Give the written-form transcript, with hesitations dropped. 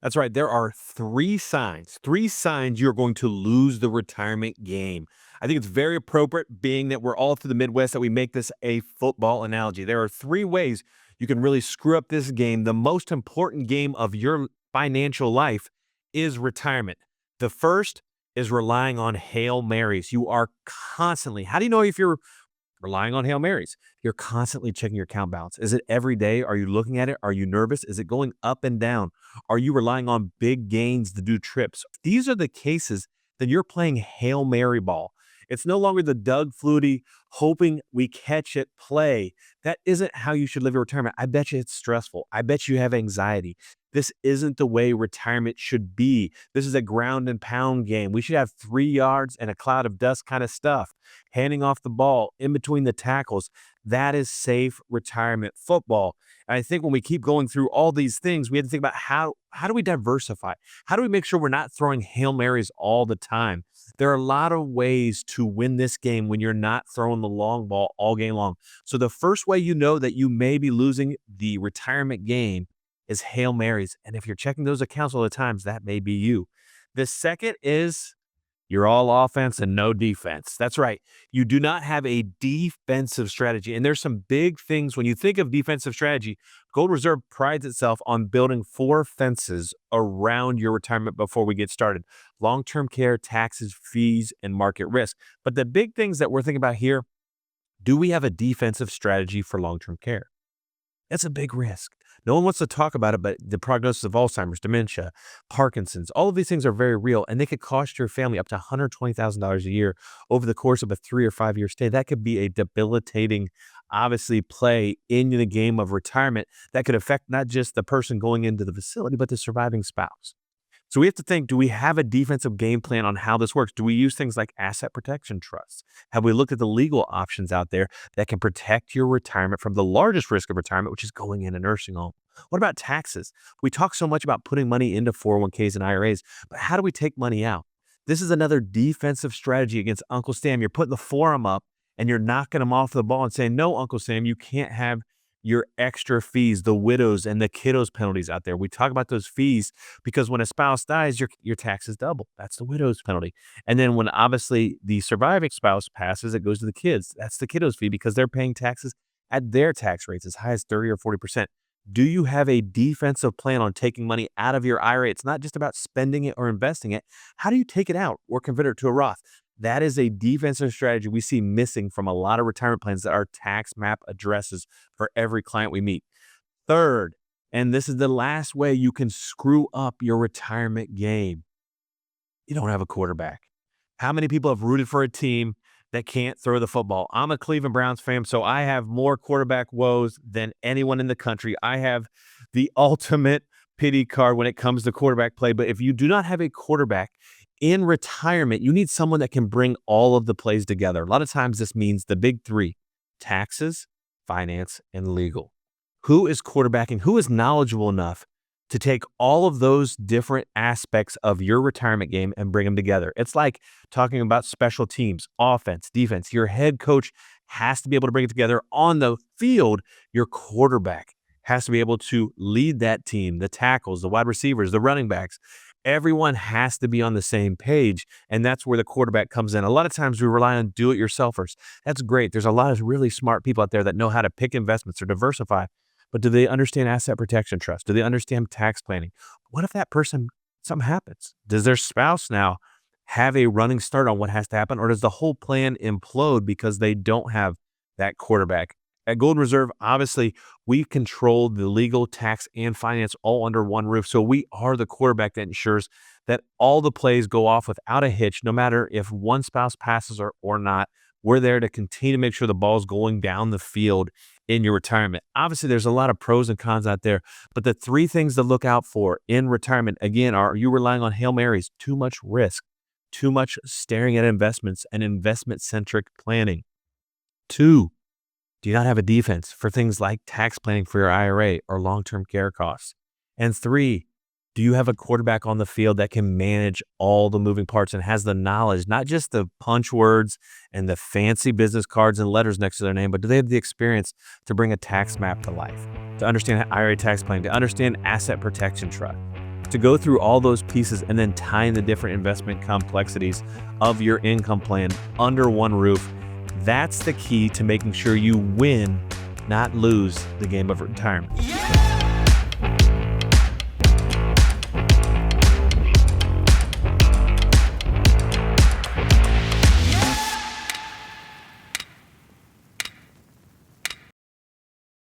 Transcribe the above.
That's right. There are three signs you're going to lose the retirement game. I think it's very appropriate, being that we're all through the Midwest, that we make this a football analogy. There are three ways you can really screw up this game. The most important game of your financial life is retirement. The first is relying on Hail Marys. You are constantly, how do you know if you're relying on Hail Marys? You're constantly checking your account balance. Is it every day? Are you looking at it? Are you nervous? Is it going up and down? Are you relying on big gains to do trips? If these are the cases, then you're playing Hail Mary ball. It's no longer the Doug Flutie hoping we catch it play. That isn't how you should live your retirement. I bet you it's stressful. I bet you have anxiety. This isn't the way retirement should be. This is a ground and pound game. We should have 3 yards and a cloud of dust kind of stuff, handing off the ball in between the tackles. That is safe retirement football. And I think when we keep going through all these things, we have to think about how do we diversify? How do we make sure we're not throwing Hail Marys all the time? There are a lot of ways to win this game when you're not throwing the long ball all game long. So the first way you know that you may be losing the retirement game is Hail Marys. And if you're checking those accounts all the times, that may be you. The second is you're all offense and no defense. That's right. You do not have a defensive strategy. And there's some big things when you think of defensive strategy. Gold Reserve prides itself on building 4 fences around your retirement before we get started: long-term care, taxes, fees, and market risk. But the big things that we're thinking about here: do we have a defensive strategy for long-term care? That's a big risk. No one wants to talk about it, but the prognosis of Alzheimer's, dementia, Parkinson's, all of these things are very real, and they could cost your family up to $120,000 a year over the course of a 3 or 5 year stay. That could be a debilitating, obviously, play in the game of retirement that could affect not just the person going into the facility, but the surviving spouse. So we have to think, do we have a defensive game plan on how this works? Do we use things like asset protection trusts? Have we looked at the legal options out there that can protect your retirement from the largest risk of retirement, which is going in a nursing home? What about taxes? We talk so much about putting money into 401ks and IRAs, but how do we take money out? This is another defensive strategy against Uncle Sam. You're putting the forearm up and you're knocking him off the ball and saying, no, Uncle Sam, you can't have your extra fees, the widows and the kiddos penalties out there. We talk about those fees because when a spouse dies, your taxes double. That's the widow's penalty. And then when obviously the surviving spouse passes, it goes to the kids. That's the kiddos fee because they're paying taxes at their tax rates as high as 30 or 40%. Do you have a defensive plan on taking money out of your IRA? It's not just about spending it or investing it. How do you take it out or convert it to a Roth? That is a defensive strategy we see missing from a lot of retirement plans that our tax map addresses for every client we meet. Third, and this is the last way you can screw up your retirement game: you don't have a quarterback. How many people have rooted for a team that can't throw the football? I'm a Cleveland Browns fan, so I have more quarterback woes than anyone in the country. I have the ultimate pity card when it comes to quarterback play. But if you do not have a quarterback in retirement, you need someone that can bring all of the plays together. A lot of times this means the big three: taxes, finance, and legal. Who is quarterbacking? Who is knowledgeable enough to take all of those different aspects of your retirement game and bring them together? It's like talking about special teams, offense, defense. Your head coach has to be able to bring it together on the field. Your quarterback has to be able to lead that team, the tackles, the wide receivers, the running backs. Everyone has to be on the same page, and that's where the quarterback comes in. A lot of times we rely on do-it-yourselfers. That's great. There's a lot of really smart people out there that know how to pick investments or diversify, but do they understand asset protection trust? Do they understand tax planning? What if that person, something happens? Does their spouse now have a running start on what has to happen, or does the whole plan implode because they don't have that quarterback? At Golden Reserve, obviously, we control the legal, tax, and finance all under one roof. So we are the quarterback that ensures that all the plays go off without a hitch, no matter if one spouse passes or not. We're there to continue to make sure the ball's going down the field in your retirement. Obviously, there's a lot of pros and cons out there, but the three things to look out for in retirement, again, are you relying on Hail Marys? Too much risk, too much staring at investments and investment-centric planning. Two, do you not have a defense for things like tax planning for your IRA or long-term care costs? And three, do you have a quarterback on the field that can manage all the moving parts and has the knowledge, not just the punch words and the fancy business cards and letters next to their name, but do they have the experience to bring a tax map to life, to understand IRA tax planning, to understand asset protection trust? to go through all those pieces and then tie in the different investment complexities of your income plan under one roof. That's the key to making sure you win, not lose the game of retirement.